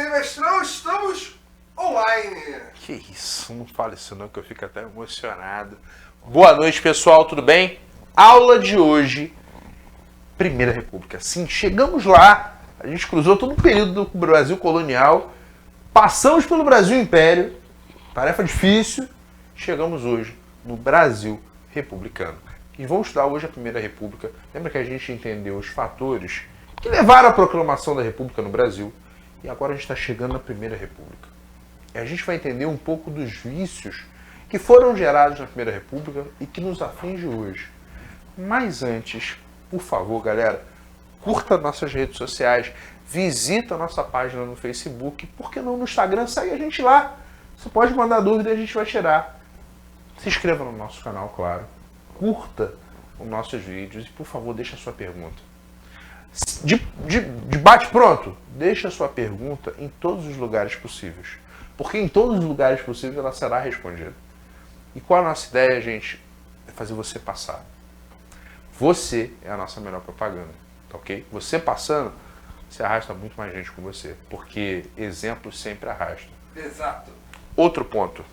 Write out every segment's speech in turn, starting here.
Semestrão, estamos online. Que isso, não fale isso não, que eu fico até emocionado. Boa noite, pessoal, tudo bem? Aula de hoje, Primeira República. Sim, chegamos lá, a gente cruzou todo o período do Brasil colonial, passamos pelo Brasil Império, tarefa difícil, chegamos hoje no Brasil republicano. E vamos estudar hoje a Primeira República. Lembra que a gente entendeu os fatores que levaram à proclamação da República no Brasil, e agora a gente está chegando na Primeira República. E a gente vai entender um pouco dos vícios que foram gerados na Primeira República e que nos aflige hoje. Mas antes, por favor, galera, curta nossas redes sociais, visita a nossa página no Facebook, por que não no Instagram? Segue a gente lá. Você pode mandar dúvida e a gente vai tirar. Se inscreva no nosso canal, claro. Curta os nossos vídeos e, por favor, deixe a sua pergunta. De bate pronto, deixa a sua pergunta em todos os lugares possíveis. Porque em todos os lugares possíveis ela será respondida. E qual a nossa ideia, gente? É fazer você passar. Você é a nossa melhor propaganda, tá ok? Você passando, você arrasta muito mais gente com você. Porque exemplos sempre arrastam. Exato. Outro ponto.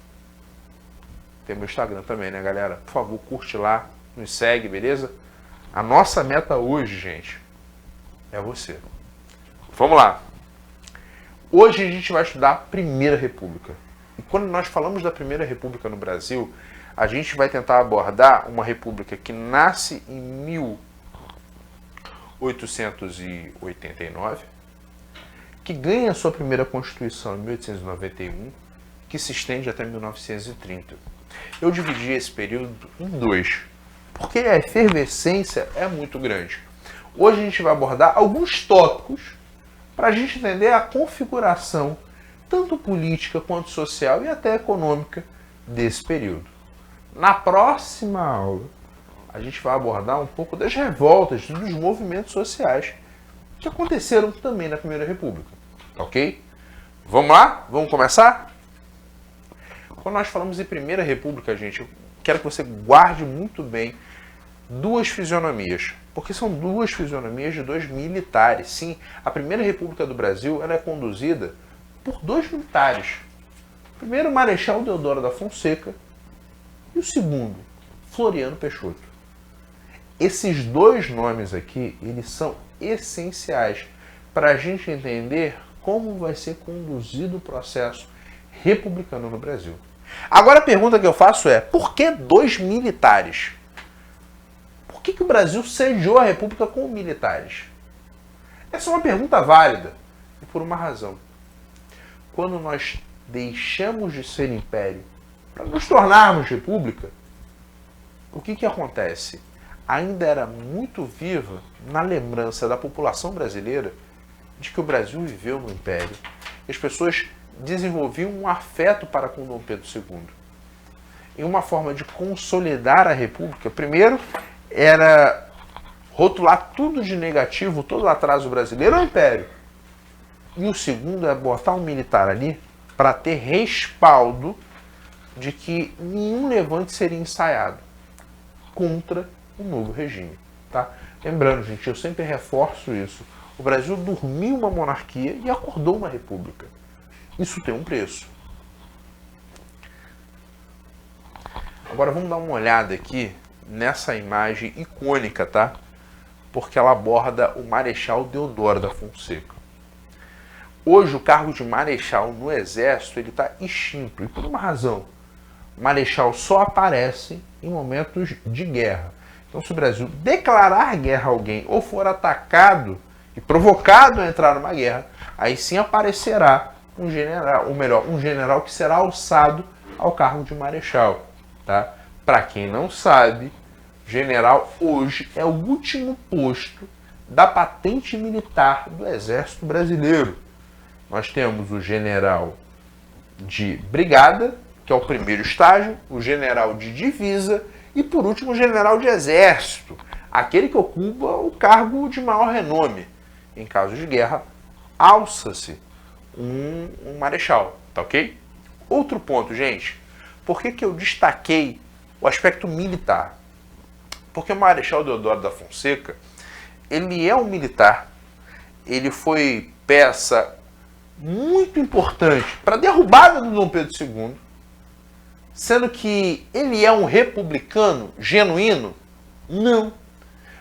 Tem meu Instagram também, né, galera? Por favor, curte lá, nos segue, beleza? A nossa meta hoje, gente, é você. Vamos lá. Hoje a gente vai estudar a Primeira República. E quando nós falamos da Primeira República no Brasil, a gente vai tentar abordar uma república que nasce em 1889, que ganha a sua primeira Constituição em 1891, que se estende até 1930. Eu dividi esse período em dois, porque a efervescência é muito grande. Hoje a gente vai abordar alguns tópicos para a gente entender a configuração, tanto política quanto social e até econômica, desse período. Na próxima aula, a gente vai abordar um pouco das revoltas, dos movimentos sociais que aconteceram também na Primeira República. Tá ok? Vamos lá? Vamos começar? Quando nós falamos em Primeira República, gente, eu quero que você guarde muito bem duas fisionomias, porque são duas fisionomias de dois militares. Sim, a Primeira República do Brasil ela é conduzida por dois militares. O primeiro, Marechal Deodoro da Fonseca, e o segundo, Floriano Peixoto. Esses dois nomes aqui, eles são essenciais para a gente entender como vai ser conduzido o processo republicano no Brasil. Agora a pergunta que eu faço é, por que dois militares? Por que o Brasil sediou a República com militares? Essa é uma pergunta válida, e por uma razão. Quando nós deixamos de ser império para nos tornarmos república, o que acontece? Ainda era muito viva na lembrança da população brasileira de que o Brasil viveu no império. E as pessoas desenvolviam um afeto para com Dom Pedro II. E uma forma de consolidar a República, primeiro, era rotular tudo de negativo, todo o atraso brasileiro ao Império. E o segundo é botar um militar ali para ter respaldo de que nenhum levante seria ensaiado contra o novo regime. Tá? Lembrando, gente, eu sempre reforço isso. O Brasil dormiu uma monarquia e acordou uma república. Isso tem um preço. Agora vamos dar uma olhada aqui nessa imagem icônica, tá? Porque ela aborda o Marechal Deodoro da Fonseca. Hoje o cargo de Marechal no Exército ele está extinto, e por uma razão. O Marechal só aparece em momentos de guerra. Então se o Brasil declarar guerra a alguém ou for atacado e provocado a entrar numa guerra, aí sim aparecerá um general, ou melhor, um general que será alçado ao cargo de Marechal, tá? Para quem não sabe, general hoje é o último posto da patente militar do Exército Brasileiro. Nós temos o general de brigada, que é o primeiro estágio, o general de divisa e, por último, o general de exército, aquele que ocupa o cargo de maior renome. Em caso de guerra, alça-se um marechal, tá ok? Outro ponto, gente, por que eu destaquei o aspecto militar? Porque o Marechal Deodoro da Fonseca, ele é um militar, ele foi peça muito importante para a derrubada do Dom Pedro II, sendo que ele é um republicano genuíno? Não.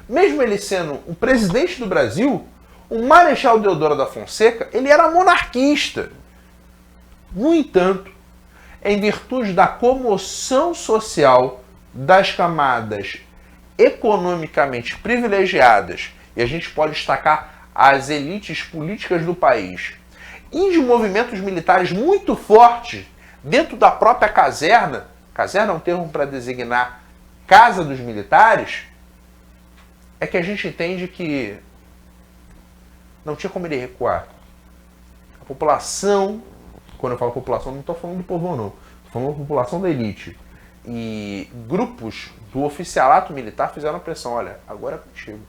Mesmo ele sendo um presidente do Brasil, o Marechal Deodoro da Fonseca, ele era monarquista. No entanto, em virtude da comoção social das camadas economicamente privilegiadas, e a gente pode destacar as elites políticas do país, e de movimentos militares muito fortes dentro da própria caserna é um termo para designar casa dos militares, é que a gente entende que não tinha como ele recuar. A população, quando eu falo população, não estou falando do povão não, estou falando da população da elite. E grupos do oficialato militar fizeram a pressão, olha, agora é contigo.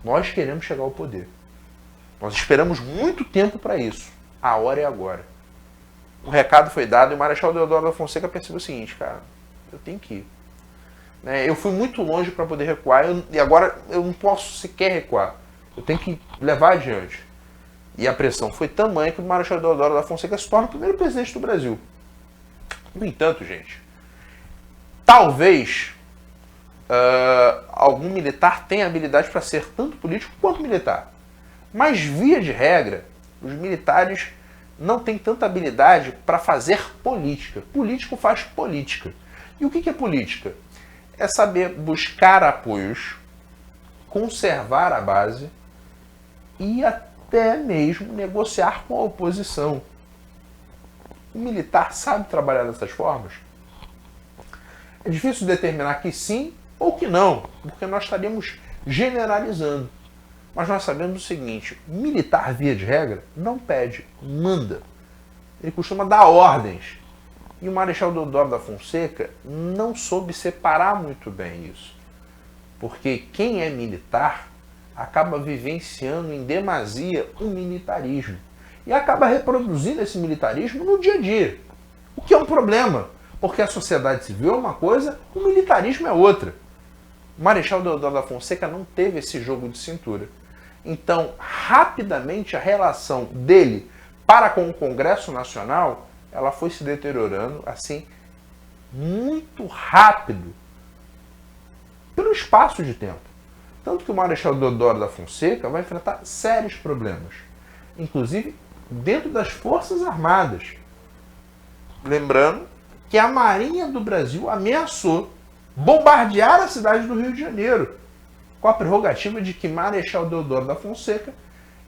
Nós queremos chegar ao poder. Nós esperamos muito tempo para isso. A hora é agora. O recado foi dado e o Marechal Deodoro da Fonseca percebeu o seguinte, cara, eu tenho que ir. Eu fui muito longe para poder recuar e agora eu não posso sequer recuar. Eu tenho que levar adiante. E a pressão foi tamanha que o Marechal Deodoro da Fonseca se torna o primeiro presidente do Brasil. No entanto, gente, talvez algum militar tenha habilidade para ser tanto político quanto militar. Mas, via de regra, os militares não têm tanta habilidade para fazer política. Político faz política. E o que é política? É saber buscar apoios, conservar a base e até mesmo negociar com a oposição. O militar sabe trabalhar dessas formas? É difícil determinar que sim ou que não, porque nós estaríamos generalizando. Mas nós sabemos o seguinte, militar, via de regra, não pede, manda. Ele costuma dar ordens. E o Marechal Deodoro da Fonseca não soube separar muito bem isso. Porque quem é militar acaba vivenciando em demasia o militarismo. E acaba reproduzindo esse militarismo no dia a dia. O que é um problema, porque a sociedade civil é uma coisa, o militarismo é outra. O Marechal Deodoro da Fonseca não teve esse jogo de cintura. Então, rapidamente, a relação dele para com o Congresso Nacional, ela foi se deteriorando, assim, muito rápido, pelo espaço de tempo. Tanto que o Marechal Deodoro da Fonseca vai enfrentar sérios problemas, inclusive dentro das Forças Armadas. Lembrando que a Marinha do Brasil ameaçou bombardear a cidade do Rio de Janeiro, com a prerrogativa de que Marechal Deodoro da Fonseca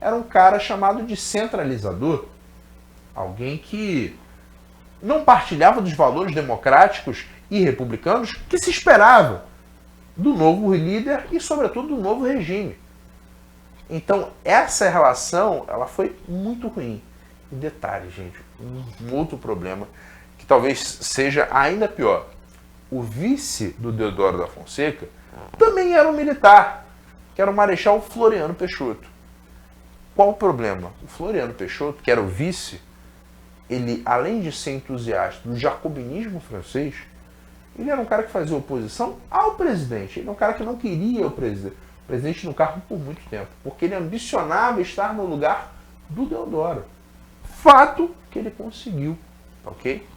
era um cara chamado de centralizador, alguém que não partilhava dos valores democráticos e republicanos que se esperava do novo líder e, sobretudo, do novo regime. Então, essa relação ela foi muito ruim. E detalhe, gente, um outro problema que talvez seja ainda pior. O vice do Deodoro da Fonseca também era um militar, que era o Marechal Floriano Peixoto. Qual o problema? O Floriano Peixoto, que era o vice, ele, além de ser entusiasta do jacobinismo francês, ele era um cara que fazia oposição ao presidente. Ele era um cara que não queria o presidente no cargo por muito tempo, porque ele ambicionava estar no lugar do Deodoro. Fato que ele conseguiu, ok?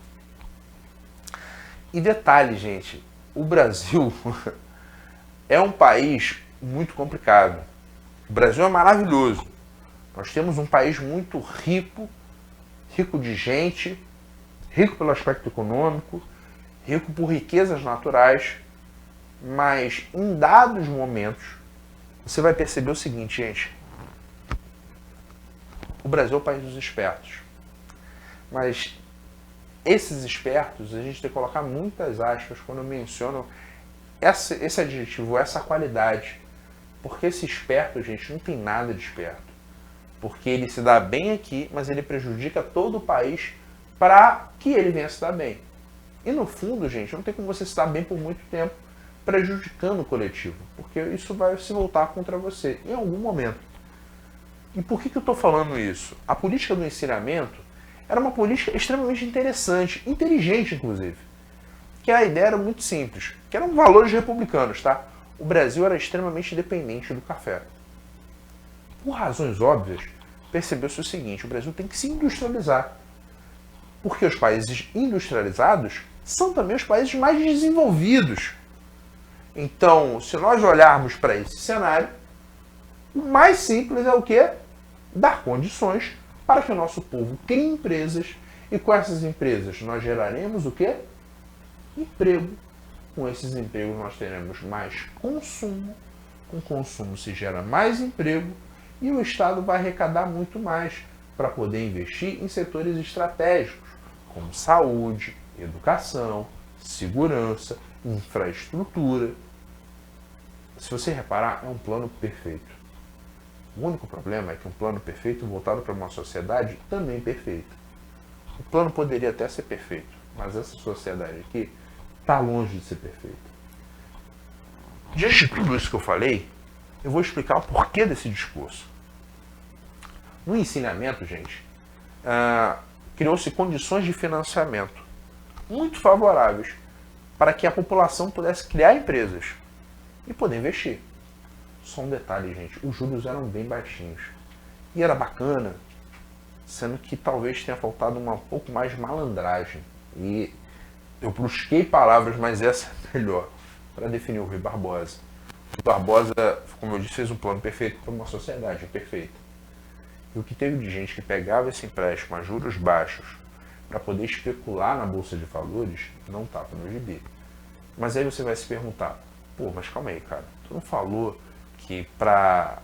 E detalhe, gente, o Brasil é um país muito complicado. O Brasil é maravilhoso. Nós temos um país muito rico, rico de gente, rico pelo aspecto econômico, rico por riquezas naturais, mas em dados momentos você vai perceber o seguinte, gente. O Brasil é o país dos espertos. Mas esses espertos, a gente tem que colocar muitas aspas quando eu menciono esse adjetivo, essa qualidade. Porque esse esperto, gente, não tem nada de esperto. Porque ele se dá bem aqui, mas ele prejudica todo o país para que ele venha se dar bem. E no fundo, gente, não tem como você se dar bem por muito tempo prejudicando o coletivo. Porque isso vai se voltar contra você em algum momento. E por que eu estou falando isso? A política do ensinamento era uma política extremamente interessante, inteligente, inclusive. Que a ideia era muito simples, que eram valores republicanos, tá? O Brasil era extremamente dependente do café. Por razões óbvias, percebeu-se o seguinte: o Brasil tem que se industrializar. Porque os países industrializados são também os países mais desenvolvidos. Então, se nós olharmos para esse cenário, o mais simples é o quê? Dar condições para que o nosso povo crie empresas, e com essas empresas nós geraremos o quê? Emprego. Com esses empregos nós teremos mais consumo, com consumo se gera mais emprego, e o Estado vai arrecadar muito mais para poder investir em setores estratégicos, como saúde, educação, segurança, infraestrutura. Se você reparar, é um plano perfeito. O único problema é que um plano perfeito voltado para uma sociedade também perfeita. O plano poderia até ser perfeito, mas essa sociedade aqui está longe de ser perfeita. Diante de tudo isso que eu falei, eu vou explicar o porquê desse discurso. No ensinamento, gente, criou-se condições de financiamento muito favoráveis para que a população pudesse criar empresas e poder investir. Só um detalhe, gente, os juros eram bem baixinhos. E era bacana, sendo que talvez tenha faltado um pouco mais de malandragem. E eu busquei palavras, mas essa é melhor, para definir o Rui Barbosa. O Rui Barbosa, como eu disse, fez um plano perfeito para uma sociedade perfeita. E o que teve de gente que pegava esse empréstimo a juros baixos para poder especular na Bolsa de Valores, não estava no gibi. Mas aí você vai se perguntar, pô, mas calma aí, cara, tu não falou que para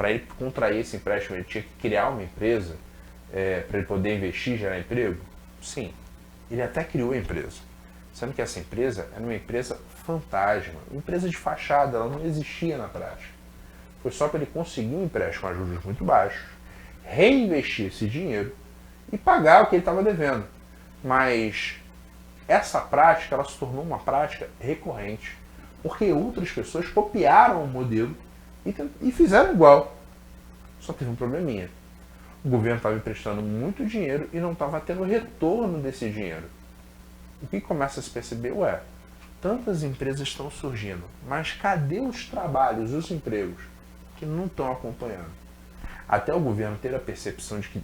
ele contrair esse empréstimo ele tinha que criar uma empresa para ele poder investir e gerar emprego? Sim, ele até criou a empresa. Sendo que essa empresa era uma empresa fantasma, uma empresa de fachada, ela não existia na prática. Foi só para ele conseguir um empréstimo a juros muito baixos, reinvestir esse dinheiro e pagar o que ele estava devendo. Mas essa prática ela se tornou uma prática recorrente, porque outras pessoas copiaram o modelo e fizeram igual. Só teve um probleminha. O governo estava emprestando muito dinheiro e não estava tendo retorno desse dinheiro. O que começa a se perceber? Tantas empresas estão surgindo, mas cadê os trabalhos, os empregos que não estão acompanhando? Até o governo ter a percepção de que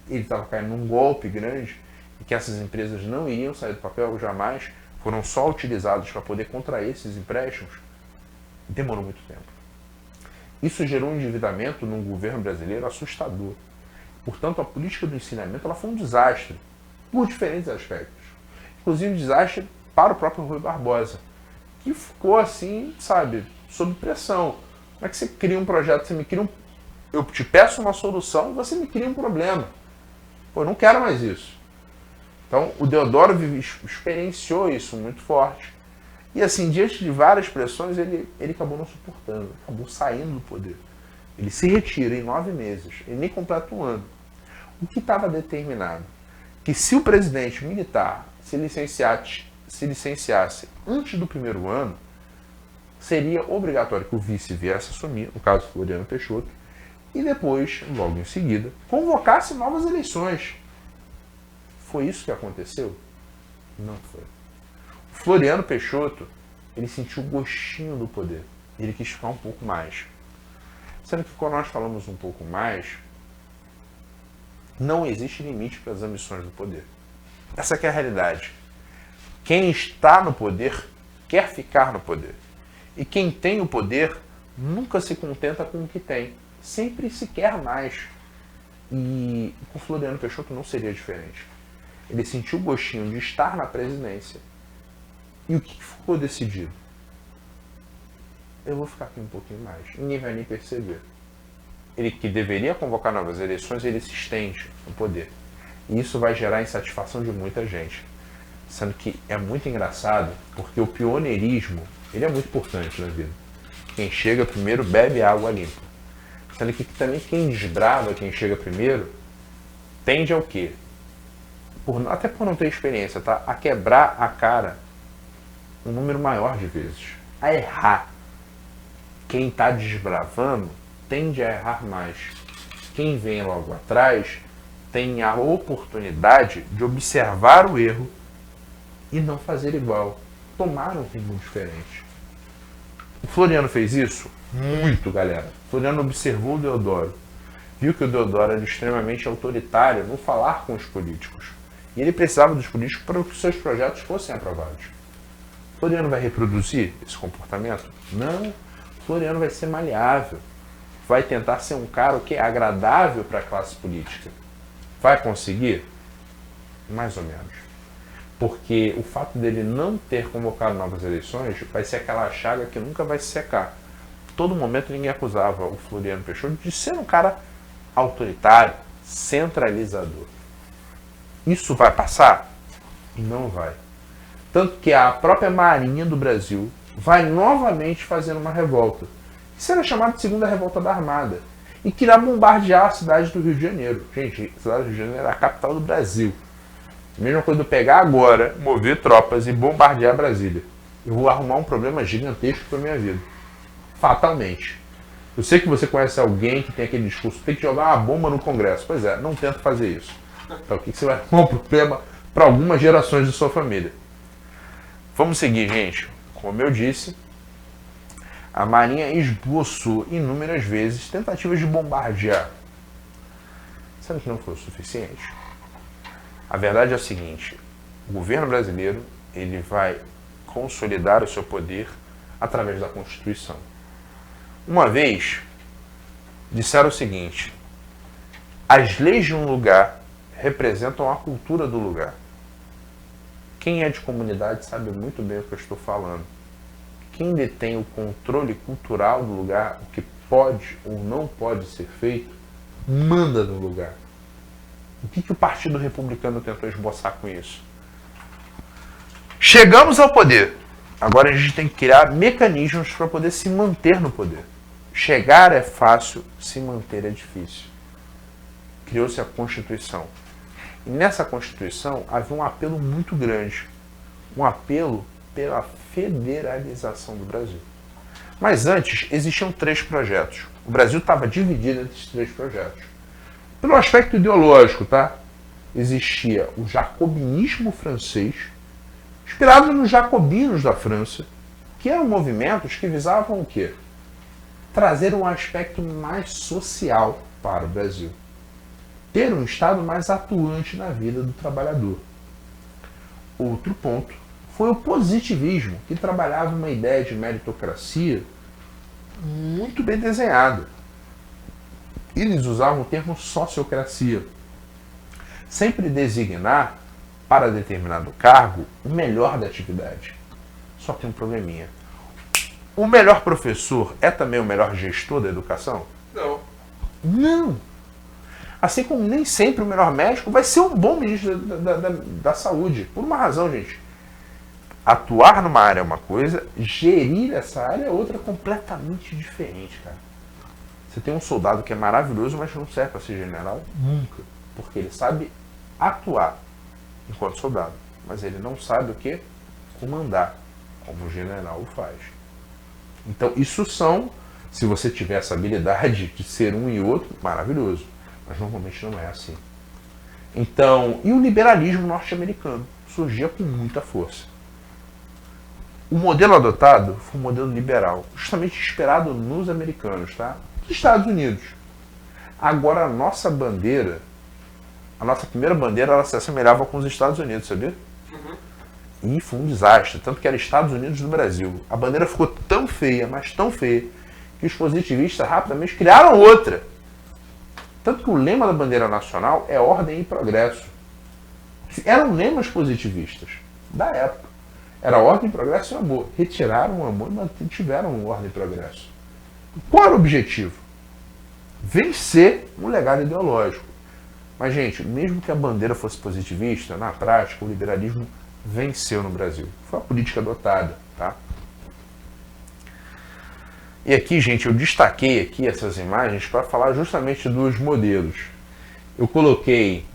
ele estava caindo num golpe grande e que essas empresas não iriam sair do papel jamais, foram só utilizadas para poder contrair esses empréstimos, demorou muito tempo. Isso gerou um endividamento no governo brasileiro assustador. Portanto, a política do ensinamento ela foi um desastre, por diferentes aspectos. Inclusive um desastre para o próprio Rui Barbosa, que ficou assim, sabe, sob pressão. Como é que você cria um projeto, eu te peço uma solução e você me cria um problema. Pô, eu não quero mais isso. Então, o Deodoro experienciou isso muito forte. E assim, diante de várias pressões, ele acabou não suportando, acabou saindo do poder. Ele se retira em 9 meses, ele nem completa um ano. O que estava determinado? Que se o presidente militar se licenciasse antes do primeiro ano, seria obrigatório que o vice viesse assumir, no caso Floriano Peixoto, e depois, logo em seguida, convocasse novas eleições. Foi isso que aconteceu? Não foi. O Floriano Peixoto, ele sentiu o gostinho do poder. Ele quis ficar um pouco mais. Sendo que quando nós falamos um pouco mais, não existe limite para as ambições do poder. Essa que é a realidade. Quem está no poder quer ficar no poder. E quem tem o poder nunca se contenta com o que tem. Sempre se quer mais. E com Floriano Peixoto não seria diferente. Ele sentiu o gostinho de estar na presidência. E o que ficou decidido? Eu vou ficar aqui um pouquinho mais. Ninguém vai nem perceber. Ele que deveria convocar novas eleições, ele se estende no poder. E isso vai gerar insatisfação de muita gente. Sendo que é muito engraçado, porque o pioneirismo, ele é muito importante na vida. Quem chega primeiro bebe água limpa. Sendo que também quem desbrava, quem chega primeiro, tende ao quê? Até por não ter experiência, tá? A quebrar a cara um número maior de vezes. A errar. Quem está desbravando tende a errar mais. Quem vem logo atrás tem a oportunidade de observar o erro e não fazer igual. Tomar um rumo diferente. O Floriano fez isso? Muito, galera. O Floriano observou o Deodoro. viu que o Deodoro era extremamente autoritário no falar com os políticos. E ele precisava dos políticos para que os seus projetos fossem aprovados. Floriano vai reproduzir esse comportamento? Não. Floriano vai ser maleável. Vai tentar ser um cara que é agradável para a classe política. Vai conseguir? Mais ou menos. Porque o fato dele não ter convocado novas eleições vai ser aquela chaga que nunca vai se secar. Todo momento ninguém acusava o Floriano Peixoto de ser um cara autoritário, centralizador. Isso vai passar? Não vai. Tanto que a própria Marinha do Brasil vai novamente fazer uma revolta. Isso era chamado de Segunda Revolta da Armada. E que irá bombardear a cidade do Rio de Janeiro. Gente, a cidade do Rio de Janeiro é a capital do Brasil. Mesma coisa de pegar agora, mover tropas e bombardear Brasília. Eu vou arrumar um problema gigantesco para minha vida. Fatalmente. Eu sei que você conhece alguém que tem aquele discurso, tem que jogar uma bomba no Congresso. Pois é, não tenta fazer isso. Então o que você vai arrumar um problema para algumas gerações de sua família. Vamos seguir, gente. Como eu disse, a Marinha esboçou inúmeras vezes tentativas de bombardear. Sendo que não foi o suficiente. A verdade é a seguinte, o governo brasileiro ele vai consolidar o seu poder através da Constituição. Uma vez, disseram o seguinte, as leis de um lugar representam a cultura do lugar. Quem é de comunidade sabe muito bem o que eu estou falando. Quem detém o controle cultural do lugar, o que pode ou não pode ser feito, manda no lugar. O que o Partido Republicano tentou esboçar com isso? Chegamos ao poder. Agora a gente tem que criar mecanismos para poder se manter no poder. Chegar é fácil, se manter é difícil. Criou-se a Constituição. E nessa Constituição havia um apelo muito grande. Um apelo pela federalização do Brasil. Mas antes existiam 3 projetos. O Brasil estava dividido entre esses 3 projetos. Pelo aspecto ideológico, tá? Existia o jacobinismo francês, inspirado nos jacobinos da França, que eram movimentos que visavam o quê? Trazer um aspecto mais social para o Brasil. Ter um Estado mais atuante na vida do trabalhador. Outro ponto foi o positivismo, que trabalhava uma ideia de meritocracia muito bem desenhada. Eles usavam o termo sociocracia. Sempre designar para determinado cargo o melhor da atividade. Só tem um probleminha. O melhor professor é também o melhor gestor da educação? Não. Não. Assim como nem sempre o melhor médico vai ser um bom ministro da saúde. Por uma razão, gente. Atuar numa área é uma coisa, gerir essa área é outra completamente diferente, cara. Você tem um soldado que é maravilhoso, mas não serve para ser general? Nunca. Porque ele sabe atuar enquanto soldado, mas ele não sabe o que? Comandar, como o general o faz. Então, isso são, se você tiver essa habilidade de ser um e outro, maravilhoso. Mas normalmente não é assim. Então, e o liberalismo norte-americano surgia com muita força. O modelo adotado foi um modelo liberal, justamente inspirado nos americanos, tá? Dos Estados Unidos. Agora a nossa bandeira, a nossa primeira bandeira, ela se assemelhava com os Estados Unidos, sabia? E foi um desastre, tanto que era Estados Unidos do Brasil. A bandeira ficou tão feia, mas tão feia, que os positivistas rapidamente criaram outra. Tanto que o lema da bandeira nacional é ordem e progresso. Eram lemas positivistas da época. Era ordem, progresso e amor. Retiraram o amor e mantiveram ordem e progresso. Qual era o objetivo? Vencer um legado ideológico. Mas, gente, mesmo que a bandeira fosse positivista, na prática, o liberalismo venceu no Brasil. Foi a política adotada, tá? E aqui, gente, eu destaquei aqui essas imagens para falar justamente dos modelos. Eu coloquei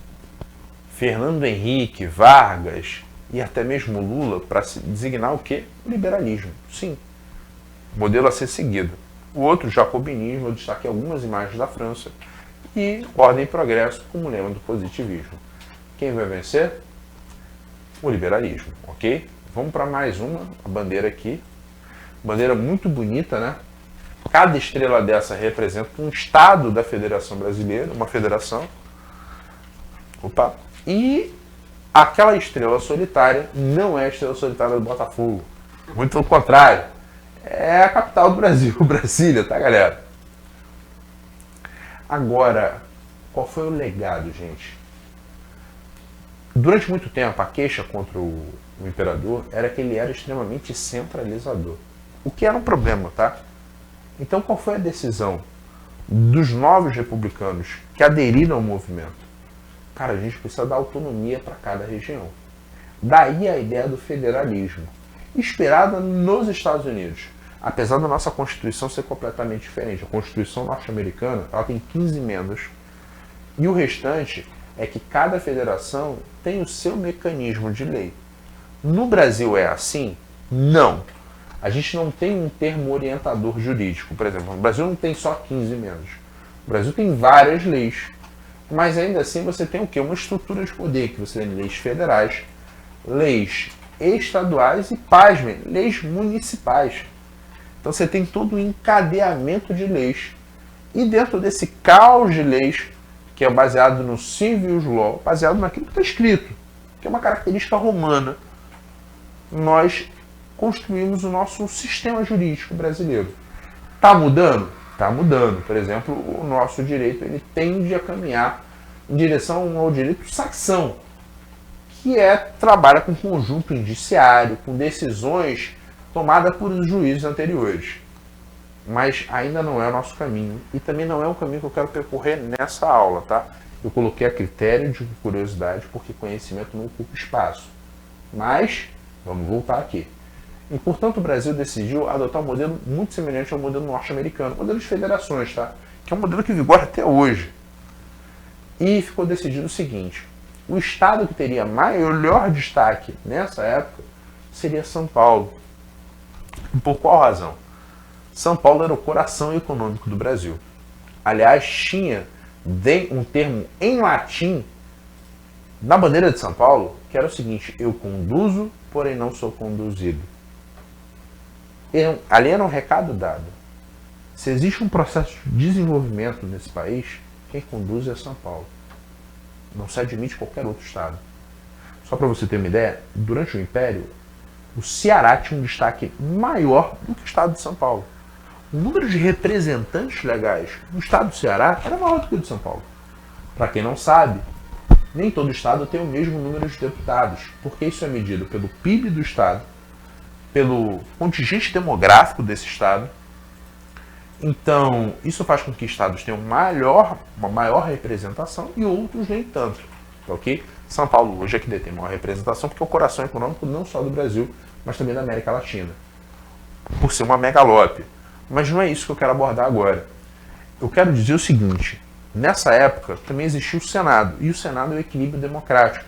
Fernando Henrique, Vargas e até mesmo Lula para designar o quê? O liberalismo. Sim. Modelo a ser seguido. O outro, jacobinismo, eu destaquei algumas imagens da França. E ordem e progresso como lema do positivismo. Quem vai vencer? O liberalismo, ok? Vamos para mais uma, a bandeira aqui. Bandeira muito bonita, né? Cada estrela dessa representa um estado da Federação Brasileira, uma federação. Opa! E aquela estrela solitária não é a estrela solitária do Botafogo. Muito pelo contrário. É a capital do Brasil, Brasília, tá, galera? Agora, qual foi o legado, gente? Durante muito tempo, a queixa contra o imperador era que ele era extremamente centralizador. O que era um problema, tá? Então, qual foi a decisão dos novos republicanos que aderiram ao movimento? Cara, a gente precisa dar autonomia para cada região. Daí a ideia do federalismo, inspirada nos Estados Unidos. Apesar da nossa Constituição ser completamente diferente. A Constituição norte-americana ela tem 15 emendas e o restante é que cada federação tem o seu mecanismo de lei. No Brasil é assim? Não. A gente não tem um termo orientador jurídico. Por exemplo, o Brasil não tem só 15 emendas. O Brasil tem várias leis. Mas ainda assim você tem o quê? Uma estrutura de poder, que você tem leis federais, leis estaduais e, pasmem, leis municipais. Então você tem todo um encadeamento de leis. E dentro desse caos de leis, que é baseado no Civius Law, baseado naquilo que está escrito, que é uma característica romana, nós construímos o nosso sistema jurídico brasileiro. Está mudando? Está mudando. Por exemplo, o nosso direito ele tende a caminhar em direção ao direito saxão, que trabalha com conjunto indiciário, com decisões tomadas por juízes anteriores. Mas ainda não é o nosso caminho. E também não é o caminho que eu quero percorrer nessa aula, tá? Eu coloquei a critério de curiosidade, porque conhecimento não ocupa espaço. Mas, vamos voltar aqui. E, portanto, o Brasil decidiu adotar um modelo muito semelhante ao modelo norte-americano, modelo de federações, tá? Que é um modelo que vigora até hoje. E ficou decidido o seguinte: o estado que teria maior destaque nessa época seria São Paulo. E por qual razão? São Paulo era o coração econômico do Brasil. Aliás, tinha um termo em latim na bandeira de São Paulo, que era o seguinte: eu conduzo, porém não sou conduzido. Ali era um recado dado. Se existe um processo de desenvolvimento nesse país, quem conduz é São Paulo. Não se admite qualquer outro estado. Só para você ter uma ideia, durante o Império, o Ceará tinha um destaque maior do que o estado de São Paulo. O número de representantes legais no estado do Ceará era maior do que o de São Paulo. Para quem não sabe, nem todo estado tem o mesmo número de deputados, porque isso é medido pelo PIB do estado, pelo contingente demográfico desse estado. Então, isso faz com que estados tenham uma maior representação e outros nem tanto. Ok? São Paulo hoje é que detém maior representação porque é o coração econômico não só do Brasil, mas também da América Latina. Por ser uma megalópole. Mas não é isso que eu quero abordar agora. Eu quero dizer o seguinte: nessa época também existia o Senado. E o Senado é o equilíbrio democrático.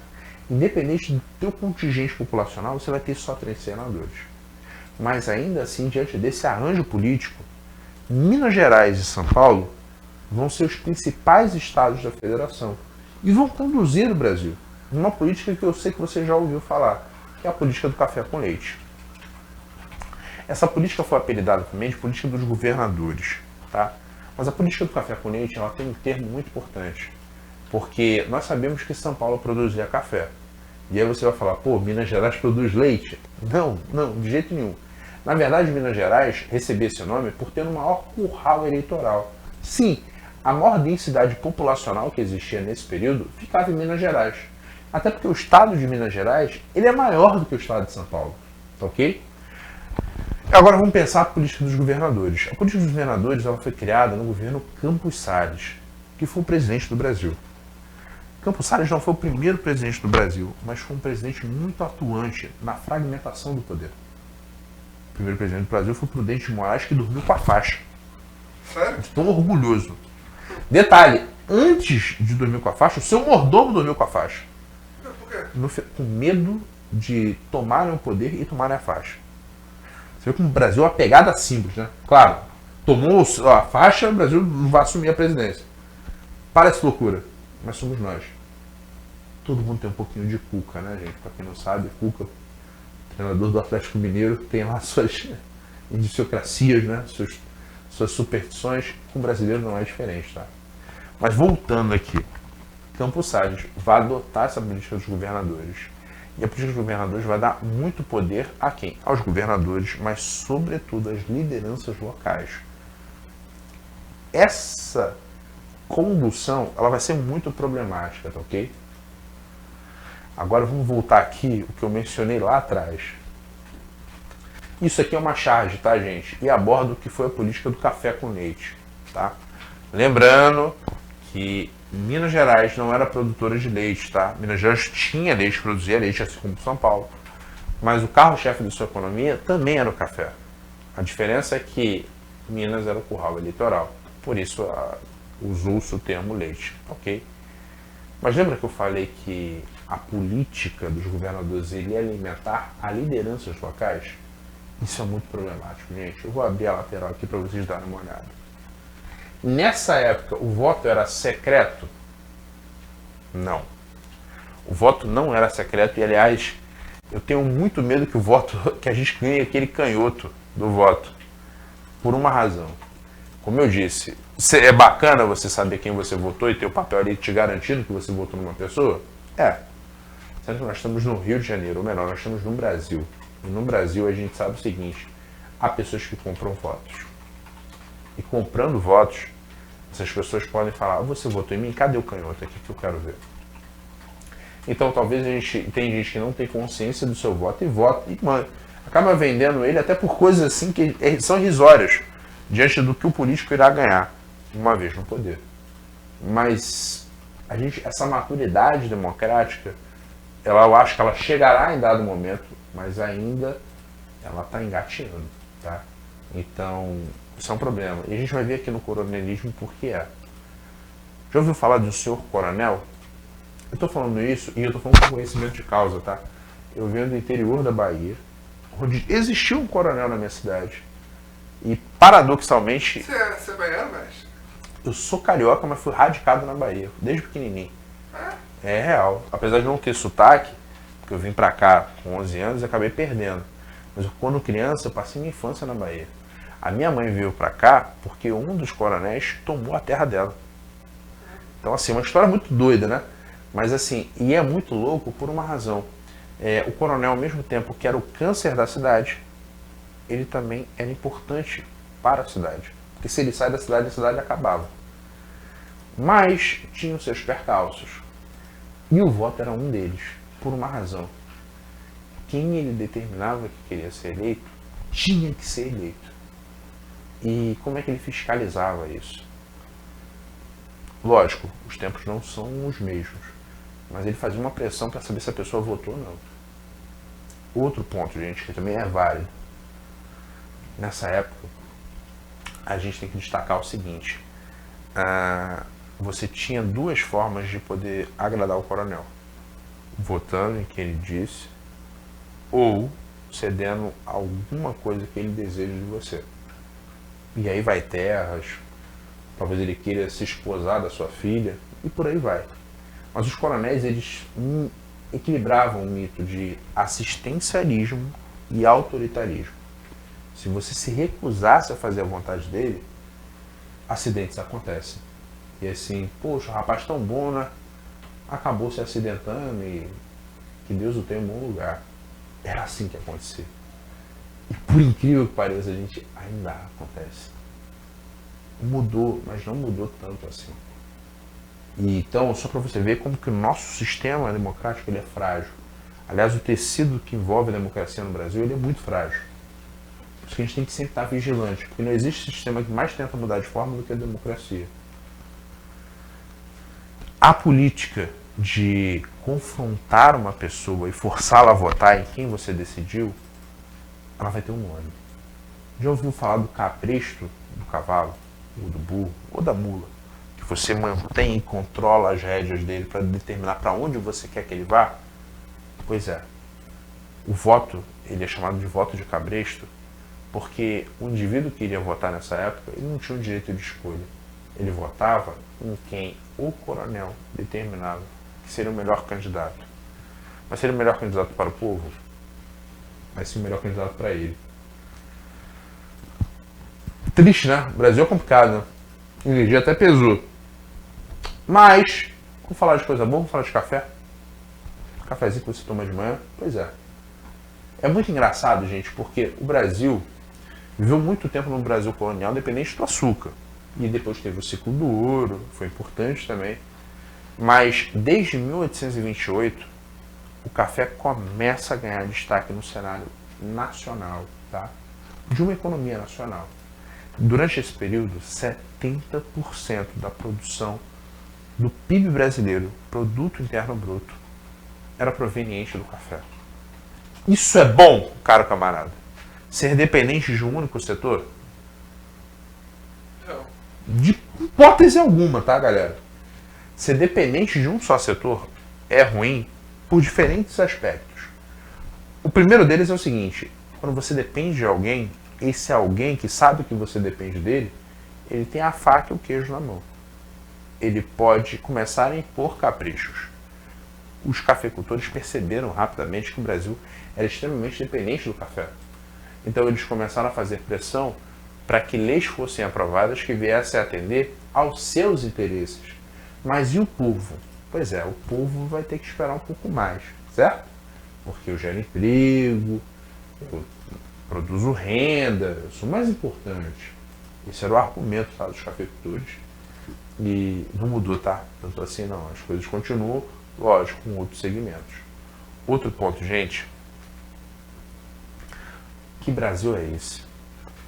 Independente do teu contingente populacional, você vai ter só 3 senadores. Mas ainda assim, diante desse arranjo político, Minas Gerais e São Paulo vão ser os principais estados da federação e vão conduzir o Brasil numa política que eu sei que você já ouviu falar, que é a política do café com leite. Essa política foi apelidada também de política dos governadores, tá? Mas a política do café com leite ela tem um termo muito importante, porque nós sabemos que São Paulo produzia café. E aí você vai falar, pô, Minas Gerais produz leite? Não, de jeito nenhum. Na verdade, Minas Gerais recebeu esse nome por ter o maior curral eleitoral. Sim, a maior densidade populacional que existia nesse período ficava em Minas Gerais. Até porque o estado de Minas Gerais ele é maior do que o estado de São Paulo. Ok? Agora vamos pensar a política dos governadores. A política dos governadores ela foi criada no governo Campos Salles, que foi o presidente do Brasil. Campos Salles não foi o primeiro presidente do Brasil, mas foi um presidente muito atuante na fragmentação do poder. O primeiro presidente do Brasil foi o Prudente de Moraes, que dormiu com a faixa. Sério? Estou orgulhoso. Detalhe, antes de dormir com a faixa, o seu mordomo dormiu com a faixa. Por quê? Com medo de tomarem o poder e tomarem a faixa. Você vê como o Brasil é uma pegada simples, né? Claro, tomou a faixa, o Brasil não vai assumir a presidência. Parece loucura, mas somos nós. Todo mundo tem um pouquinho de Cuca, né, gente? Pra quem não sabe, Cuca, treinador do Atlético Mineiro, tem lá suas indiciocracias, né? suas superstições, com o brasileiro não é diferente, tá? Mas voltando aqui, Campos Salles vai adotar essa política dos governadores. E a política dos governadores vai dar muito poder a quem? Aos governadores, mas sobretudo às lideranças locais. Essa condução, ela vai ser muito problemática, tá ok? Agora vamos voltar aqui o que eu mencionei lá atrás. Isso aqui é uma charge, tá, gente? E aborda o que foi a política do café com leite, tá? Lembrando que Minas Gerais não era produtora de leite, tá? Minas Gerais tinha leite, produzia leite, assim como São Paulo. Mas o carro-chefe de sua economia também era o café. A diferença é que Minas era o curral eleitoral. Por isso usou-se o termo leite, ok? Mas lembra que eu falei que a política dos governadores ele ia alimentar a lideranças locais? Isso é muito problemático, gente. Eu vou abrir a lateral aqui para vocês darem uma olhada. Nessa época, o voto era secreto? Não. O voto não era secreto e, aliás, eu tenho muito medo que o voto, que a gente ganhe aquele canhoto do voto. Por uma razão. Como eu disse, é bacana você saber quem você votou e ter o papel ali te garantindo que você votou numa pessoa? É. Sendo que nós estamos no Rio de Janeiro, ou melhor, nós estamos no Brasil. E no Brasil a gente sabe o seguinte, há pessoas que compram votos. E comprando votos, essas pessoas podem falar, você votou em mim, cadê o canhoto aqui que eu quero ver? Então talvez tem gente que não tem consciência do seu voto e vota e acaba vendendo ele até por coisas assim que são irrisórias diante do que o político irá ganhar uma vez no poder. Mas essa maturidade democrática, eu acho que ela chegará em dado momento, mas ainda ela está engatinhando, tá? Então, isso é um problema. E a gente vai ver aqui no coronelismo por que é. Já ouviu falar de um senhor coronel? Eu estou falando isso e eu estou falando com conhecimento de causa, tá? Eu venho do interior da Bahia, onde existiu um coronel na minha cidade. E, paradoxalmente... Você é baiano, mestre? Eu sou carioca, mas fui radicado na Bahia, desde pequenininho. É real. Apesar de não ter sotaque, porque eu vim pra cá com 11 anos e acabei perdendo. Mas quando criança, eu passei minha infância na Bahia. A minha mãe veio pra cá porque um dos coronéis tomou a terra dela. Então, assim, uma história muito doida, né? Mas, assim, e é muito louco por uma razão. O coronel, ao mesmo tempo que era o câncer da cidade, ele também era importante para a cidade. Porque se ele sai da cidade, a cidade acabava. Mas tinha os seus percalços. E o voto era um deles, por uma razão. Quem ele determinava que queria ser eleito, tinha que ser eleito. E como é que ele fiscalizava isso? Lógico, os tempos não são os mesmos. Mas ele fazia uma pressão para saber se a pessoa votou ou não. Outro ponto, gente, que também é válido. Nessa época, a gente tem que destacar o seguinte. Você tinha duas formas de poder agradar o coronel. Votando em quem ele disse, ou cedendo alguma coisa que ele deseja de você. E aí vai terras, talvez ele queira se esposar da sua filha, e por aí vai. Mas os coronéis, eles equilibravam o mito de assistencialismo e autoritarismo. Se você se recusasse a fazer a vontade dele, acidentes acontecem. E assim, poxa, o rapaz tão bom, né? Acabou se acidentando e que Deus o tenha em bom lugar. Era assim que acontecia. E por incrível que pareça, a gente ainda acontece. Mudou, mas não mudou tanto assim. E, então, só para você ver como que o nosso sistema democrático ele é frágil. Aliás, o tecido que envolve a democracia no Brasil ele é muito frágil. Por isso que a gente tem que sempre estar vigilante, porque não existe sistema que mais tenta mudar de forma do que a democracia. A política de confrontar uma pessoa e forçá-la a votar em quem você decidiu, ela vai ter um nome. Já ouviu falar do cabresto do cavalo, ou do burro, ou da mula? Que você mantém e controla as rédeas dele para determinar para onde você quer que ele vá? Pois é. O voto, ele é chamado de voto de cabresto, porque o indivíduo que iria votar nessa época, ele não tinha o direito de escolha. Ele votava em quem o coronel determinava que seria o melhor candidato. Mas seria o melhor candidato para o povo? Vai ser o melhor candidato para ele. Triste, né? O Brasil é complicado, né? A energia até pesou. Mas, vamos falar de coisa boa, vamos falar de café? Cafezinho que você toma de manhã? Pois é. É muito engraçado, gente, porque o Brasil viveu muito tempo no Brasil colonial dependente do açúcar. E depois teve o ciclo do ouro, foi importante também. Mas desde 1828, o café começa a ganhar destaque no cenário nacional, tá? De uma economia nacional. Durante esse período, 70% da produção do PIB brasileiro, Produto Interno Bruto, era proveniente do café. Isso é bom, caro camarada? Ser dependente de um único setor? Não. De hipótese alguma, tá, galera? Ser dependente de um só setor é ruim por diferentes aspectos. O primeiro deles é o seguinte: quando você depende de alguém, esse alguém que sabe que você depende dele, ele tem a faca e o queijo na mão. Ele pode começar a impor caprichos. Os cafeicultores perceberam rapidamente que o Brasil era extremamente dependente do café. Então eles começaram a fazer pressão para que leis fossem aprovadas que viessem a atender aos seus interesses. Mas e o povo? Pois é, o povo vai ter que esperar um pouco mais, certo? Porque eu gero emprego, eu produzo renda, eu sou mais importante. Esse era o argumento, tá, dos cafeicultores. E não mudou, tá? Tanto assim não. As coisas continuam, lógico, com outros segmentos. Outro ponto, gente. Que Brasil é esse?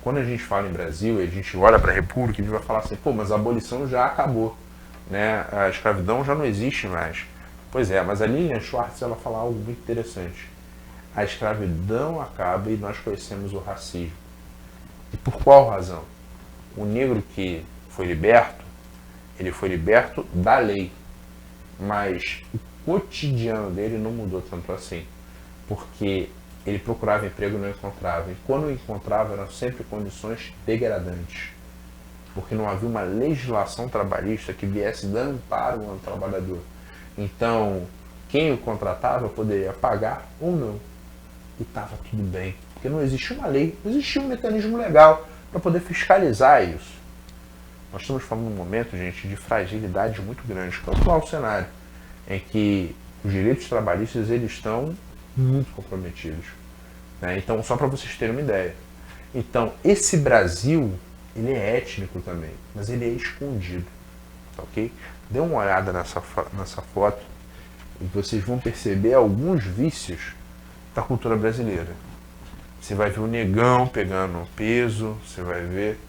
Quando a gente fala em Brasil, a gente olha para a República e a gente vai falar assim, pô, mas a abolição já acabou, né? A escravidão já não existe mais. Pois é, mas a Lilian Schwartz, ela fala algo muito interessante. A escravidão acaba e nós conhecemos o racismo. E por qual razão? O negro que foi liberto, ele foi liberto da lei, mas o cotidiano dele não mudou tanto assim, porque ele procurava emprego e não encontrava, e quando encontrava eram sempre condições degradantes, porque não havia uma legislação trabalhista que viesse dar amparo ao trabalhador. Então, quem o contratava poderia pagar ou não, e estava tudo bem, porque não existia uma lei, não existia um mecanismo legal para poder fiscalizar isso. Nós estamos falando num momento, gente, de fragilidade muito grande, que é o atual cenário, em que os direitos trabalhistas eles estão muito comprometidos, né? Então, só para vocês terem uma ideia. Então, esse Brasil, ele é étnico também, mas ele é escondido, tá ok? Dê uma olhada nessa foto e vocês vão perceber alguns vícios da cultura brasileira. Você vai ver o negão pegando peso, você vai ver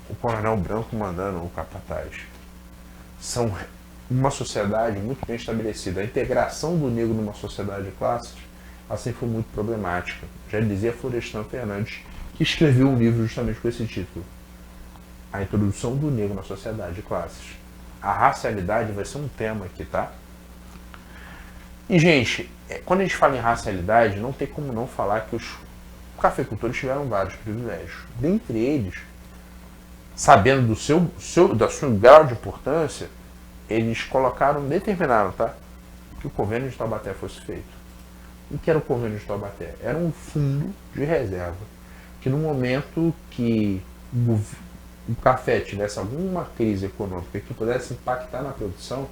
o coronel branco mandando o capataz. São uma sociedade muito bem estabelecida. A integração do negro numa sociedade de classes assim foi muito problemática. Já dizia Florestan Fernandes, que escreveu um livro justamente com esse título: A Introdução do Negro na Sociedade de Classes. A racialidade vai ser um tema aqui, tá? E, gente, quando a gente fala em racialidade, não tem como não falar que os cafeicultores tiveram vários privilégios. Dentre eles, sabendo da sua grau de importância, eles determinaram, tá, que o convênio de Taubaté fosse feito. O que era o convênio de Taubaté? Era um fundo de reserva, que no momento que o café tivesse alguma crise econômica que pudesse impactar na produção,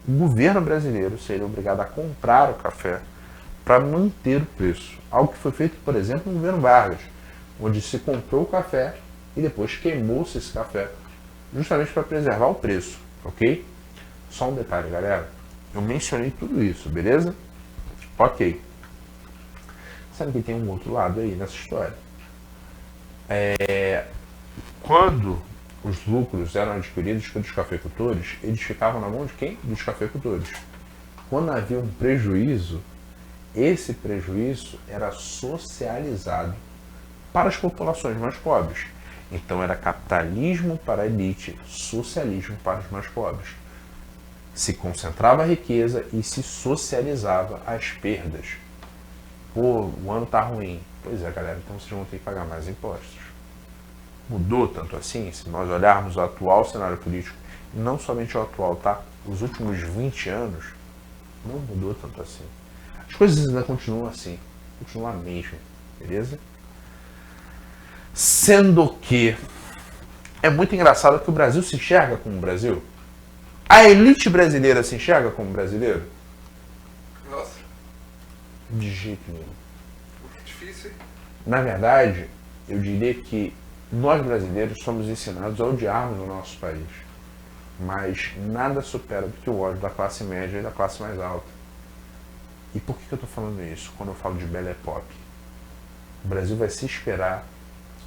o governo brasileiro seria obrigado a comprar o café para manter o preço. Algo que foi feito, por exemplo, no governo Vargas, onde se comprou o café e depois queimou-se esse café, justamente para preservar o preço, ok? Só um detalhe, galera. Eu mencionei tudo isso, beleza? Ok. Sabe que tem um outro lado aí nessa história? Quando os lucros eram adquiridos pelos cafeicultores, eles ficavam na mão de quem? Dos cafeicultores. Quando havia um prejuízo, esse prejuízo era socializado para as populações mais pobres. Então era capitalismo para a elite, socialismo para os mais pobres. Se concentrava a riqueza e se socializava as perdas. Pô, o ano tá ruim. Pois é, galera, então vocês vão ter que pagar mais impostos. Mudou tanto assim? Se nós olharmos o atual cenário político, e não somente o atual, tá? Os últimos 20 anos, não mudou tanto assim. As coisas ainda continuam assim, continuam a mesma, beleza? Sendo que é muito engraçado que o Brasil se enxerga como Brasil. A elite brasileira se enxerga como brasileiro? Nossa, De jeito nenhum. muito difícil, hein? Na verdade, eu diria que nós brasileiros somos ensinados a odiarmos o nosso país. Mas nada supera do que o ódio da classe média e da classe mais alta. E por que eu estou falando isso quando eu falo de Belle Époque? O Brasil vai se esperar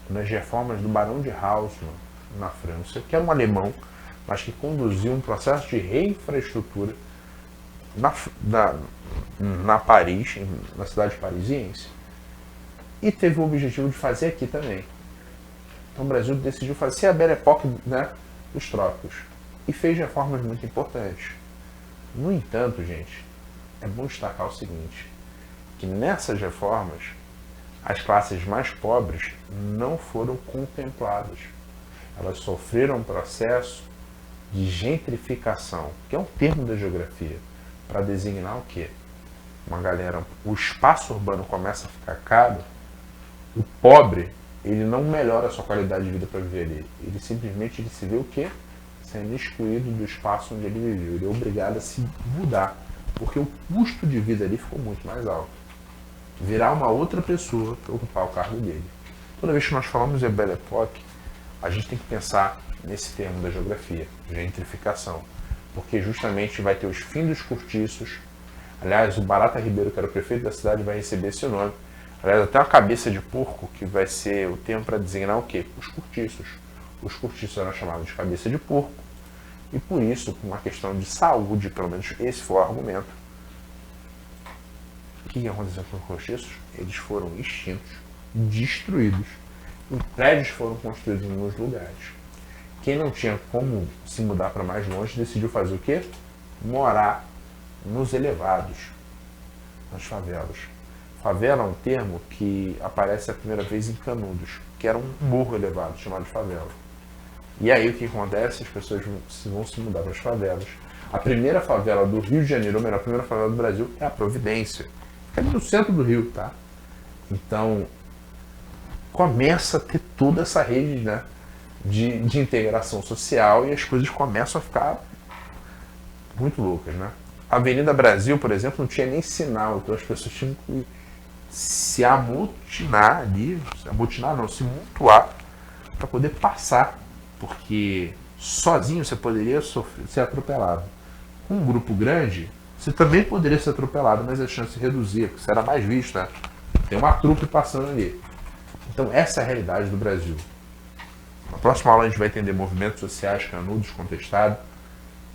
nas reformas do Barão de Haussmann na França, que era um alemão, mas que conduziu um processo de reinfraestrutura na Paris, na cidade parisiense, e teve o objetivo de fazer aqui também. Então o Brasil decidiu fazer a Belle Époque, né, dos trópicos e fez reformas muito importantes. No entanto, gente, é bom destacar o seguinte, que nessas reformas as classes mais pobres não foram contempladas. Elas sofreram um processo de gentrificação, que é um termo da geografia, para designar o quê? Uma galera, o espaço urbano começa a ficar caro, o pobre, ele não melhora a sua qualidade de vida para viver ali. Ele simplesmente se vê o quê? Sendo excluído do espaço onde ele viveu. Ele é obrigado a se mudar, porque o custo de vida ali ficou muito mais alto. Virar uma outra pessoa para ocupar o cargo dele. Toda vez que nós falamos de Belle Époque, a gente tem que pensar nesse termo da geografia, gentrificação, porque justamente vai ter os fins dos cortiços. Aliás, o Barata Ribeiro, que era o prefeito da cidade, vai receber esse nome. Aliás, até uma cabeça de porco, que vai ser o termo para designar o quê? Os cortiços. Os cortiços eram chamados de cabeça de porco, e por isso, por uma questão de saúde, pelo menos esse foi o argumento, o que aconteceu com os cortiços? Eles foram extintos, destruídos, e prédios foram construídos em alguns lugares. Quem não tinha como se mudar para mais longe decidiu fazer o quê? Morar nos elevados, nas favelas. Favela é um termo que aparece a primeira vez em Canudos, que era um morro elevado chamado de favela. E aí o que acontece? As pessoas vão se mudar para as favelas. A primeira favela do Rio de Janeiro, ou melhor, a primeira favela do Brasil é a Providência. Fica ali no centro do Rio, tá? Então, começa a ter toda essa rede, né, de integração social e as coisas começam a ficar muito loucas, né? A Avenida Brasil, por exemplo, não tinha nem sinal, então as pessoas tinham que se amotinar ali, se mutuar para poder passar, porque sozinho você poderia ser atropelado. Com um grupo grande, você também poderia ser atropelado, mas a chance reduzia, porque você era mais visto, né? Tem uma trupe passando ali. Então essa é a realidade do Brasil. Na próxima aula a gente vai entender movimentos sociais, Canudos, contestado,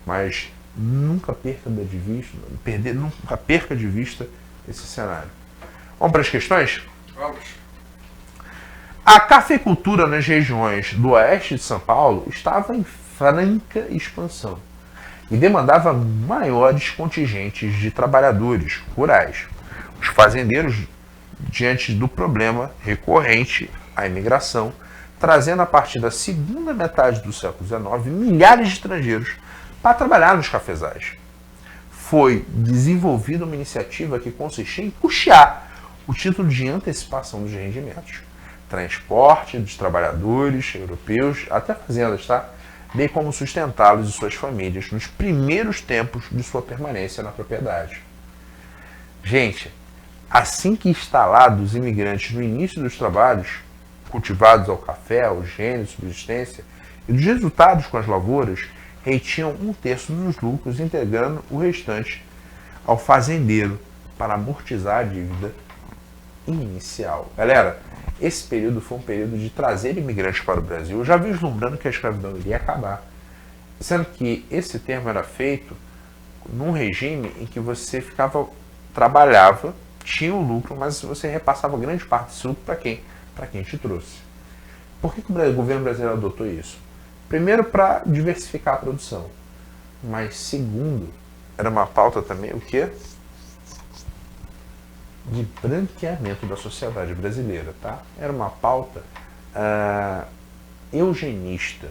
mas nunca perca de vista esse cenário. Vamos para as questões? Vamos. A cafeicultura nas regiões do oeste de São Paulo estava em franca expansão e demandava maiores contingentes de trabalhadores rurais. Os fazendeiros, diante do problema recorrente à imigração, trazendo a partir da segunda metade do século XIX milhares de estrangeiros para trabalhar nos cafezais. Foi desenvolvida uma iniciativa que consistia em custear o título de antecipação dos rendimentos, transporte dos trabalhadores europeus até fazendas, tá? Bem como sustentá-los e suas famílias nos primeiros tempos de sua permanência na propriedade. Gente, assim que instalados os imigrantes no início dos trabalhos, cultivados ao café, ao gênero, subsistência, e dos resultados com as lavouras, retinham 1/3 dos lucros, integrando o restante ao fazendeiro para amortizar a dívida inicial. Galera, esse período foi um período de trazer imigrantes para o Brasil. Eu já vislumbrando que a escravidão iria acabar, sendo que esse termo era feito num regime em que você trabalhava, tinha o lucro, mas você repassava grande parte desse lucro para quem? Para quem te trouxe. Por que o governo brasileiro adotou isso? Primeiro, para diversificar a produção, mas segundo, era uma pauta também o quê? De branqueamento da sociedade brasileira, tá? Era uma pauta eugenista.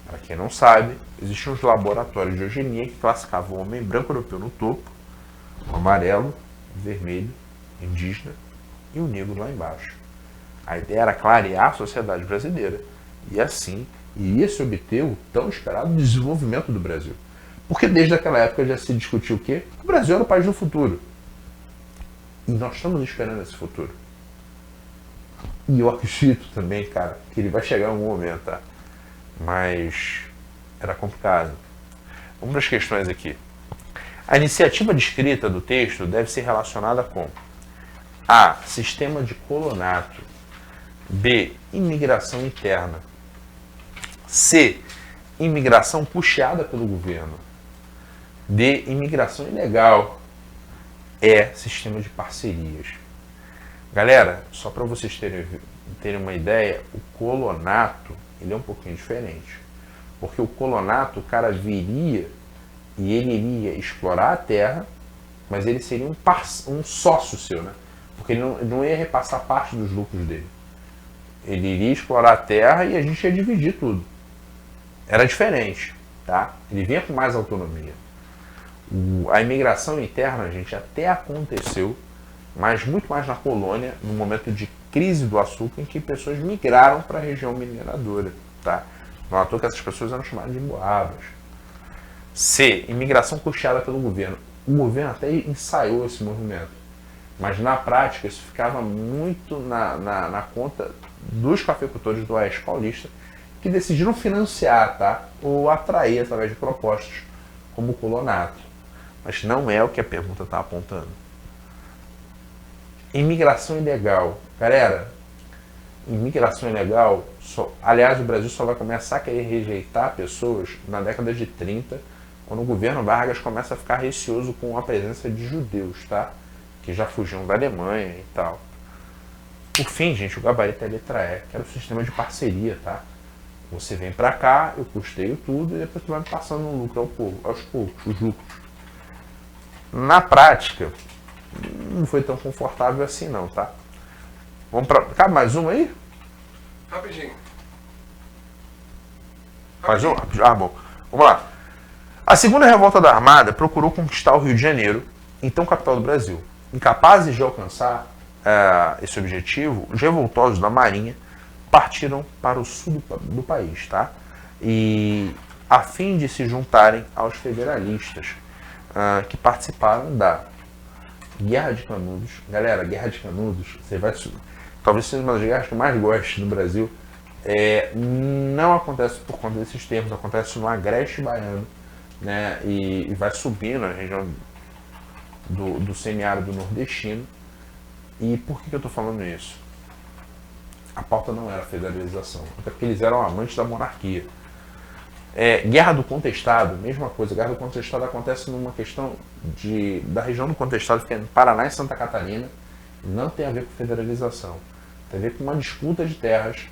Para quem não sabe, existiam os laboratórios de eugenia que classificavam o homem branco europeu no topo, o amarelo, o vermelho, indígena e o negro lá embaixo. A ideia era clarear a sociedade brasileira. E assim iria se obter o tão esperado desenvolvimento do Brasil. Porque desde aquela época já se discutiu o quê? O Brasil era o país do futuro. E nós estamos esperando esse futuro. E eu acredito também, cara, que ele vai chegar em algum momento, tá? Mas era complicado. Vamos para as questões aqui. A iniciativa de escrita do texto deve ser relacionada com A. Sistema de colonato. B. Imigração interna. C. Imigração puxada pelo governo. D. Imigração ilegal. E. Sistema de parcerias. Galera, só para vocês terem uma ideia, o colonato ele é um pouquinho diferente. Porque o colonato, o cara viria e ele iria explorar a terra, mas ele seria um sócio seu, né? Porque ele não ia repassar parte dos lucros dele. Ele iria explorar a terra e a gente ia dividir tudo. Era diferente, tá? Ele vinha com mais autonomia. A imigração interna, gente, até aconteceu, mas muito mais na colônia, no momento de crise do açúcar, em que pessoas migraram para a região mineradora, tá? Não à toa que essas pessoas eram chamadas de emboabas. C. Imigração custeada pelo governo. O governo até ensaiou esse movimento, mas na prática isso ficava muito na conta dos cafeicultores do Oeste Paulista, que decidiram financiar, tá? Ou atrair através de propostas como o colonato. Mas não é o que a pergunta está apontando. Imigração ilegal. Galera, imigração ilegal, aliás, o Brasil só vai começar a querer rejeitar pessoas na década de 30, quando o governo Vargas começa a ficar receoso com a presença de judeus, tá? Que já fugiam da Alemanha e tal. Por fim, gente, o gabarito é a letra E, que era o sistema de parceria, tá? Você vem pra cá, eu custeio tudo e depois tu vai me passando um lucro aos poucos, os lucros. Na prática, não foi tão confortável assim não, tá? Vamos pra... Cabe mais uma aí? Rapidinho. Mais uma? Ah, bom. Vamos lá. A segunda revolta da Armada procurou conquistar o Rio de Janeiro, então capital do Brasil. Incapazes de alcançar esse objetivo, os revoltosos da Marinha partiram para o sul do país, tá? E a fim de se juntarem aos federalistas que participaram da Guerra de Canudos. Galera, Guerra de Canudos, talvez seja uma das guerras que eu mais gosto no Brasil. Não acontece por conta desses termos, acontece no Agreste Baiano, né? E vai subindo na região do semiárido nordestino. E por que eu estou falando isso? A pauta não era federalização, até porque eles eram amantes da monarquia. Guerra do Contestado, mesma coisa. Guerra do Contestado acontece numa questão da região do Contestado, que é no Paraná e Santa Catarina. Não tem a ver com federalização. Tem a ver com uma disputa de terras,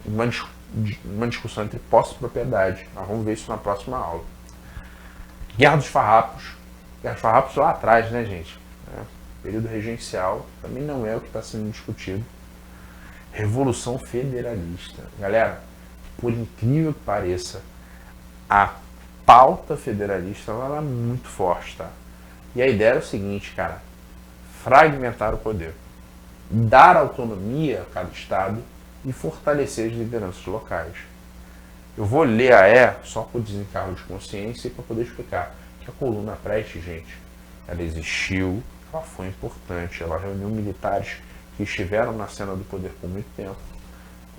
uma discussão entre posse e propriedade. Nós vamos ver isso na próxima aula. Guerra dos Farrapos. Guerra dos Farrapos lá atrás, né, gente? Período regencial. Também não é o que está sendo discutido. Revolução Federalista. Galera, por incrível que pareça, a pauta federalista ela é muito forte, tá? E a ideia era o seguinte, cara, fragmentar o poder, dar autonomia a cada estado e fortalecer as lideranças locais. Eu vou ler a só por desencargo de consciência e para poder explicar que a coluna Prestes, gente, ela existiu, ela foi importante, ela reuniu militares que estiveram na cena do poder por muito tempo,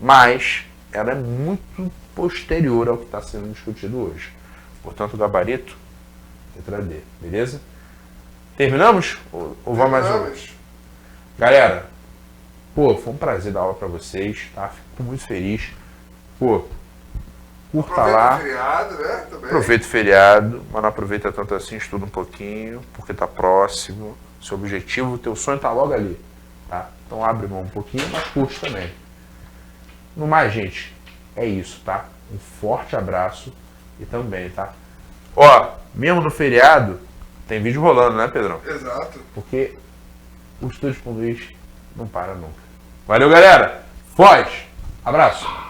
mas ela é muito posterior ao que está sendo discutido hoje. Portanto, o gabarito, letra D, beleza? Terminamos? Ou vai mais um? Galera, pô, foi um prazer dar aula para vocês, tá? Fico muito feliz. Pô, curta lá. Aproveita o feriado, né? Também. Aproveita o feriado, mas não aproveita tanto assim, estuda um pouquinho, porque tá próximo. Seu objetivo, teu sonho tá logo ali, tá? Então abre mão um pouquinho, mas curte também. No mais, gente, é isso, tá? Um forte abraço e também, tá? Ó, mesmo no feriado, tem vídeo rolando, né, Pedrão? Exato. Porque o Estúdio com Luiz não para nunca. Valeu, galera! Foz! Abraço!